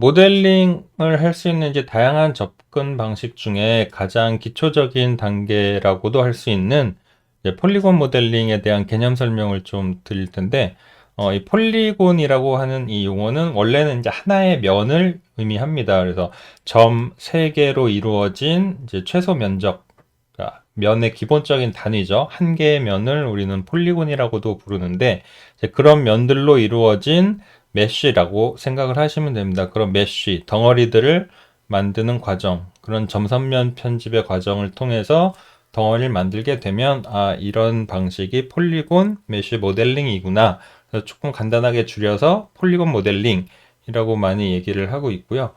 모델링을 할 수 있는 이제 다양한 접근 방식 중에 가장 기초적인 단계라고도 할 수 있는 이제 폴리곤 모델링에 대한 개념 설명을 좀 드릴 텐데, 이 폴리곤이라고 하는 이 용어는 원래는 이제 하나의 면을 의미합니다. 그래서 점 3개로 이루어진 이제 최소 면적, 그러니까 면의 기본적인 단위죠. 한 개의 면을 우리는 폴리곤이라고도 부르는데, 이제 그런 면들로 이루어진 메쉬라고 생각을 하시면 됩니다. 그런 메쉬, 덩어리들을 만드는 과정, 그런 점선면 편집의 과정을 통해서 덩어리를 만들게 되면, 이런 방식이 폴리곤 메쉬 모델링이구나. 그래서 조금 간단하게 줄여서 폴리곤 모델링이라고 많이 얘기를 하고 있고요.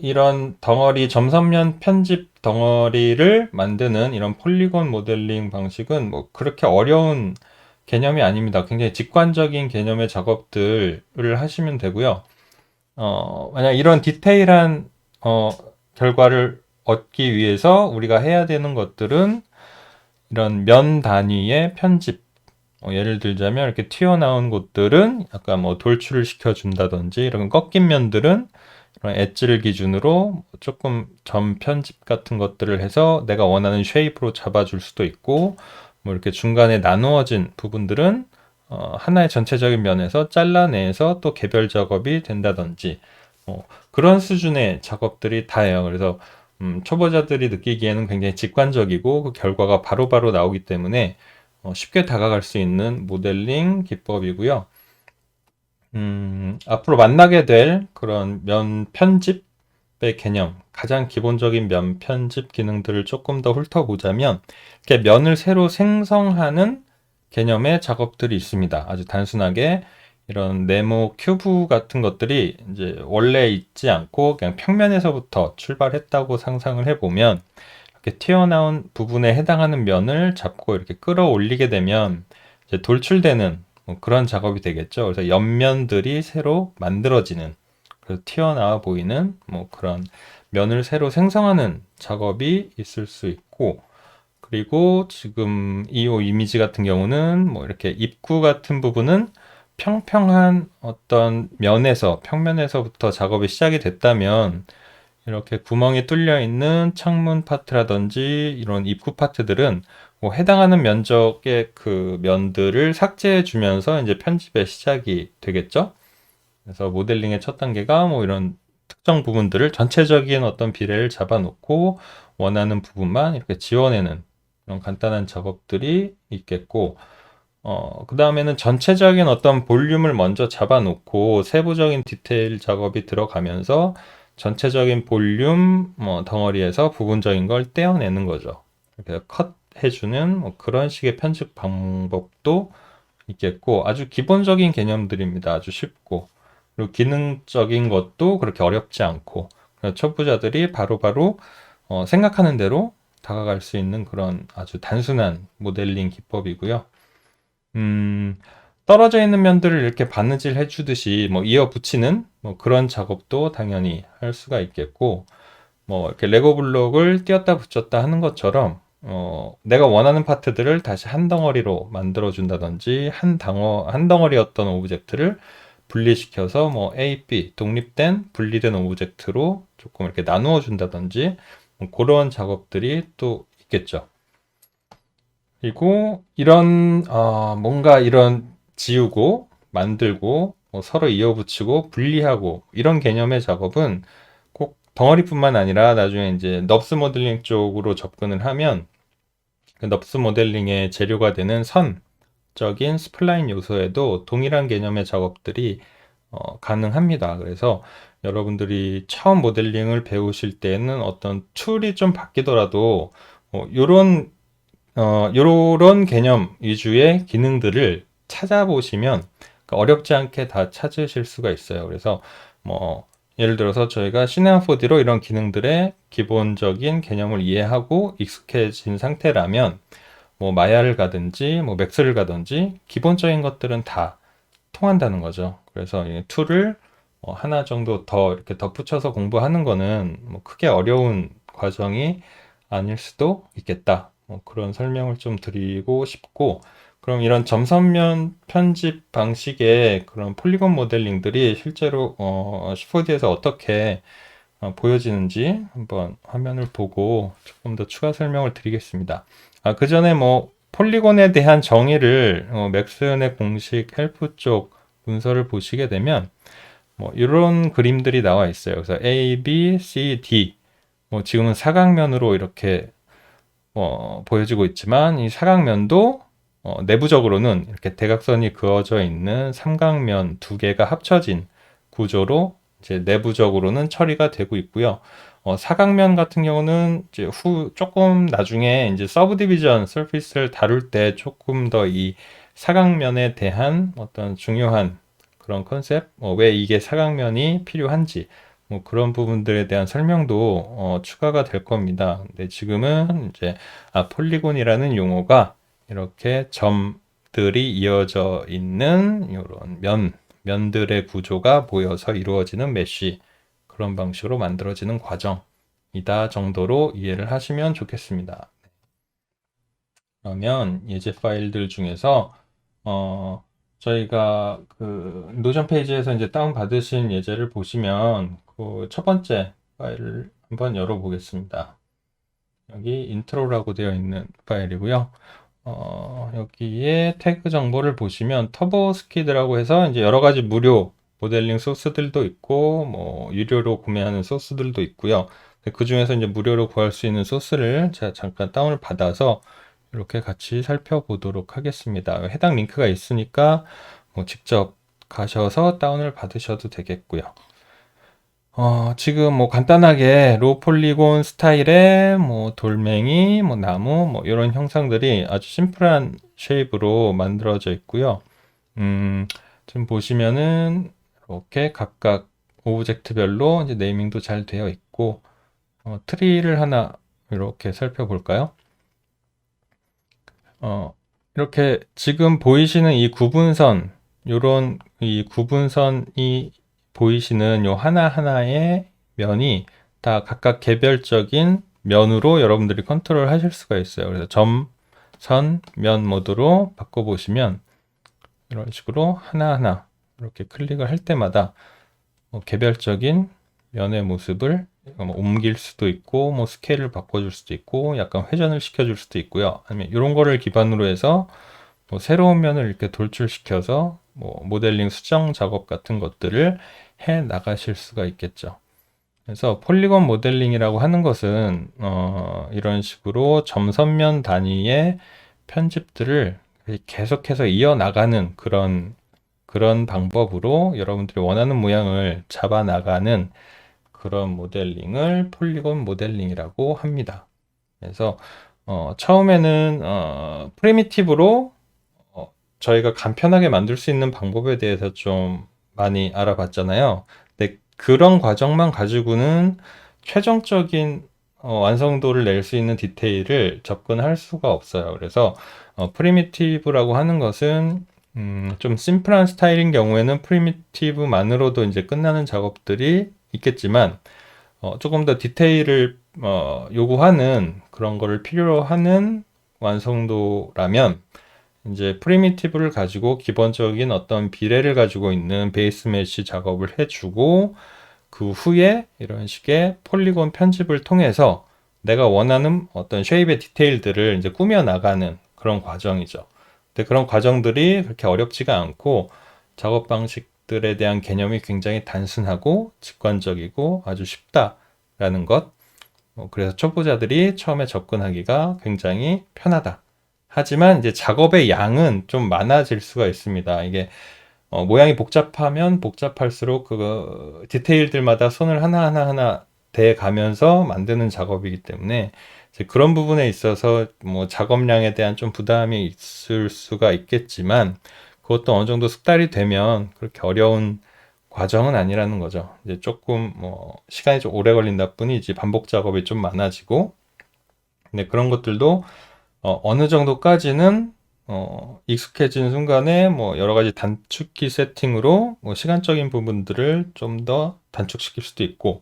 이런 덩어리, 점선면 편집 덩어리를 만드는 이런 폴리곤 모델링 방식은 뭐 그렇게 어려운 개념이 아닙니다. 굉장히 직관적인 개념의 작업들을 하시면 되고요. 만약 이런 디테일한 결과를 얻기 위해서 우리가 해야 되는 것들은 이런 면 단위의 편집. 예를 들자면 이렇게 튀어나온 곳들은 약간 뭐 돌출을 시켜준다든지, 이런 꺾인 면들은 이런 엣지를 기준으로 조금 점 편집 같은 것들을 해서 내가 원하는 쉐입으로 잡아줄 수도 있고, 뭐 이렇게 중간에 나누어진 부분들은 하나의 전체적인 면에서 잘라내서 또 개별 작업이 된다든지, 그런 수준의 작업들이 다예요. 그래서 초보자들이 느끼기에는 굉장히 직관적이고 그 결과가 바로바로 나오기 때문에 쉽게 다가갈 수 있는 모델링 기법이고요. 앞으로 만나게 될 그런 면 편집의 개념, 가장 기본적인 면 편집 기능들을 조금 더 훑어보자면, 이렇게 면을 새로 생성하는 개념의 작업들이 있습니다. 아주 단순하게 이런 네모 큐브 같은 것들이 이제 원래 있지 않고 그냥 평면에서부터 출발했다고 상상을 해보면, 이렇게 튀어나온 부분에 해당하는 면을 잡고 이렇게 끌어올리게 되면 이제 돌출되는 뭐 그런 작업이 되겠죠. 그래서 옆면들이 새로 만들어지는, 그래서 튀어나와 보이는 뭐 그런 면을 새로 생성하는 작업이 있을 수 있고, 그리고 지금 이 이미지 같은 경우는 뭐 이렇게 입구 같은 부분은 평평한 어떤 면에서, 평면에서부터 작업이 시작이 됐다면, 이렇게 구멍이 뚫려 있는 창문 파트라든지 이런 입구 파트들은 뭐 해당하는 면적의 그 면들을 삭제해 주면서 이제 편집의 시작이 되겠죠. 그래서 모델링의 첫 단계가 뭐 이런 특정 부분들을 전체적인 어떤 비례를 잡아놓고 원하는 부분만 이렇게 지워내는 그런 간단한 작업들이 있겠고, 그 다음에는 전체적인 어떤 볼륨을 먼저 잡아놓고 세부적인 디테일 작업이 들어가면서 전체적인 볼륨 덩어리에서 부분적인 걸 떼어내는 거죠. 이렇게 컷 해주는 뭐 그런 식의 편집 방법도 있겠고, 아주 기본적인 개념들입니다. 아주 쉽고, 그리고 기능적인 것도 그렇게 어렵지 않고, 초보자들이 바로바로 생각하는 대로 다가갈 수 있는 그런 아주 단순한 모델링 기법이고요. 음, 떨어져 있는 면들을 이렇게 바느질 해주듯이 뭐 이어 붙이는 뭐 그런 작업도 당연히 할 수가 있겠고, 뭐 이렇게 레고 블록을 띄었다 붙였다 하는 것처럼 내가 원하는 파트들을 다시 한 덩어리로 만들어 준다든지, 한 덩어리였던 오브젝트를 분리시켜서 뭐 A, B 독립된 분리된 오브젝트로 조금 이렇게 나누어 준다든지, 뭐 그런 작업들이 또 있겠죠. 그리고 이런 뭔가 이런 지우고 만들고 뭐 서로 이어붙이고 분리하고 이런 개념의 작업은 꼭 덩어리뿐만 아니라 나중에 이제 넙스 모델링 쪽으로 접근을 하면 그 넙스 모델링의 재료가 되는 선적인 스플라인 요소에도 동일한 개념의 작업들이 가능합니다. 그래서 여러분들이 처음 모델링을 배우실 때는 어떤 툴이 좀 바뀌더라도 요런 요런 개념 위주의 기능들을 찾아보시면 어렵지 않게 다 찾으실 수가 있어요. 그래서 뭐 예를 들어서 저희가 시네마 4D로 이런 기능들의 기본적인 개념을 이해하고 익숙해진 상태라면 뭐 마야를 가든지 뭐 맥스를 가든지 기본적인 것들은 다 통한다는 거죠. 그래서 이 툴을 하나 정도 더 이렇게 덧붙여서 공부하는 거는 뭐 크게 어려운 과정이 아닐 수도 있겠다. 뭐 그런 설명을 좀 드리고 싶고, 그럼 이런 점선면 편집 방식의 그런 폴리곤 모델링들이 실제로 C4D에서 어떻게 보여지는지 한번 화면을 보고 조금 더 추가 설명을 드리겠습니다. 그 전에 뭐 폴리곤에 대한 정의를 맥스웰의 공식 헬프 쪽 문서를 보시게 되면 뭐 이런 그림들이 나와 있어요. 그래서 A, B, C, D. 뭐 지금은 사각면으로 이렇게 보여지고 있지만 이 사각면도 내부적으로는 이렇게 대각선이 그어져 있는 삼각면 두 개가 합쳐진 구조로 이제 내부적으로는 처리가 되고 있고요. 사각면 같은 경우는 이제 조금 나중에 이제 서브 디비전 서피스를 다룰 때 조금 더 이 사각면에 대한 어떤 중요한 그런 컨셉, 왜 이게 사각면이 필요한지 뭐 그런 부분들에 대한 설명도 추가가 될 겁니다. 근데 지금은 이제 폴리곤이라는 용어가 이렇게 점들이 이어져 있는 이런 면들의 구조가 모여서 이루어지는 메쉬 그런 방식으로 만들어지는 과정이다 정도로 이해를 하시면 좋겠습니다. 그러면 예제 파일들 중에서 저희가 그 노션 페이지에서 이제 다운 받으신 예제를 보시면 그 첫 번째 파일을 한번 열어보겠습니다. 여기 인트로라고 되어 있는 파일이고요. 여기에 태그 정보를 보시면 터보스키드라고 해서 이제 여러 가지 무료 모델링 소스들도 있고 뭐 유료로 구매하는 소스들도 있고요. 그 중에서 이제 무료로 구할 수 있는 소스를 제가 잠깐 다운을 받아서 이렇게 같이 살펴보도록 하겠습니다. 해당 링크가 있으니까 뭐 직접 가셔서 다운을 받으셔도 되겠고요. 지금 뭐 간단하게 로우 폴리곤 스타일의 뭐 돌멩이, 뭐 나무, 뭐 이런 형상들이 아주 심플한 쉐입으로 만들어져 있고요. 지금 보시면은 이렇게 각각 오브젝트별로 이제 네이밍도 잘 되어 있고, 트리를 하나 이렇게 살펴볼까요? 이렇게 지금 보이시는 이 구분선, 요런 이 구분선이 보이시는 요 하나하나의 면이 다 각각 개별적인 면으로 여러분들이 컨트롤 하실 수가 있어요. 그래서 점, 선, 면 모드로 바꿔보시면 이런 식으로 하나하나 이렇게 클릭을 할 때마다 개별적인 면의 모습을 옮길 수도 있고, 뭐 스케일을 바꿔줄 수도 있고, 약간 회전을 시켜줄 수도 있고요. 아니면 이런 거를 기반으로 해서 뭐 새로운 면을 이렇게 돌출시켜서 뭐 모델링 수정 작업 같은 것들을 해 나가실 수가 있겠죠. 그래서 폴리곤 모델링이라고 하는 것은 이런 식으로 점선면 단위의 편집들을 계속해서 이어나가는 그런 방법으로 여러분들이 원하는 모양을 잡아 나가는 그런 모델링을 폴리곤 모델링이라고 합니다. 그래서 처음에는 프리미티브로 저희가 간편하게 만들 수 있는 방법에 대해서 좀 많이 알아봤잖아요. 근데 그런 과정만 가지고는 최종적인 완성도를 낼 수 있는 디테일을 접근할 수가 없어요. 그래서 프리미티브라고 하는 것은 좀 심플한 스타일인 경우에는 프리미티브만으로도 이제 끝나는 작업들이 있겠지만 조금 더 디테일을 요구하는 그런 거를 필요로 하는 완성도라면 이제 프리미티브를 가지고 기본적인 어떤 비례를 가지고 있는 베이스 메쉬 작업을 해주고 그 후에 이런 식의 폴리곤 편집을 통해서 내가 원하는 어떤 쉐입의 디테일들을 이제 꾸며 나가는 그런 과정이죠. 근데 그런 과정들이 그렇게 어렵지가 않고 작업 방식들에 대한 개념이 굉장히 단순하고 직관적이고 아주 쉽다라는 것. 그래서 초보자들이 처음에 접근하기가 굉장히 편하다. 하지만 이제 작업의 양은 좀 많아질 수가 있습니다. 이게 모양이 복잡하면 복잡할수록 그 디테일들마다 손을 하나하나 대 가면서 만드는 작업이기 때문에 이제 그런 부분에 있어서 뭐 작업량에 대한 좀 부담이 있을 수가 있겠지만 그것도 어느 정도 숙달이 되면 그렇게 어려운 과정은 아니라는 거죠. 이제 조금 뭐 시간이 좀 오래 걸린다 뿐이지 반복 작업이 좀 많아지고 근데 그런 것들도 어느 정도까지는 익숙해진 순간에 뭐 여러 가지 단축키 세팅으로 뭐 시간적인 부분들을 좀 더 단축시킬 수도 있고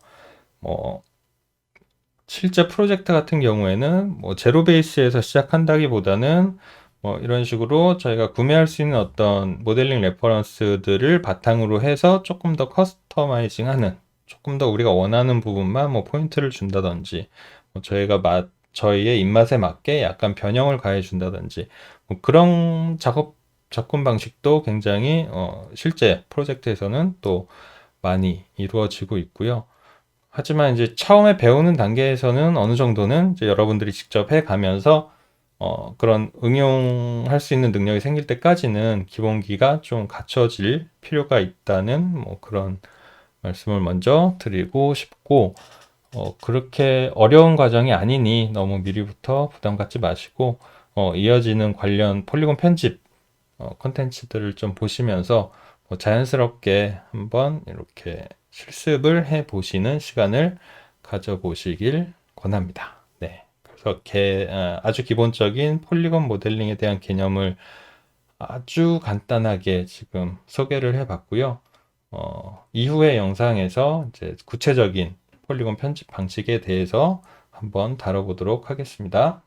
뭐 실제 프로젝트 같은 경우에는 뭐 제로 베이스에서 시작한다기보다는 뭐 이런 식으로 저희가 구매할 수 있는 어떤 모델링 레퍼런스들을 바탕으로 해서 조금 더 커스터마이징하는, 조금 더 우리가 원하는 부분만 뭐 포인트를 준다든지, 뭐 저희의 입맛에 맞게 약간 변형을 가해 준다든지, 뭐 그런 접근 방식도 굉장히 실제 프로젝트에서는 또 많이 이루어지고 있고요. 하지만 이제 처음에 배우는 단계에서는 어느 정도는 이제 여러분들이 직접 해 가면서 그런 응용할 수 있는 능력이 생길 때까지는 기본기가 좀 갖춰질 필요가 있다는 뭐 그런 말씀을 먼저 드리고 싶고, 그렇게 어려운 과정이 아니니 너무 미리부터 부담 갖지 마시고, 이어지는 관련 폴리곤 편집 콘텐츠들을 좀 보시면서 뭐 자연스럽게 한번 이렇게 실습을 해 보시는 시간을 가져보시길 권합니다. 네. 그래서 아주 기본적인 폴리곤 모델링에 대한 개념을 아주 간단하게 지금 소개를 해 봤고요. 이후의 영상에서 이제 구체적인 폴리곤 편집 방식에 대해서 한번 다뤄보도록 하겠습니다.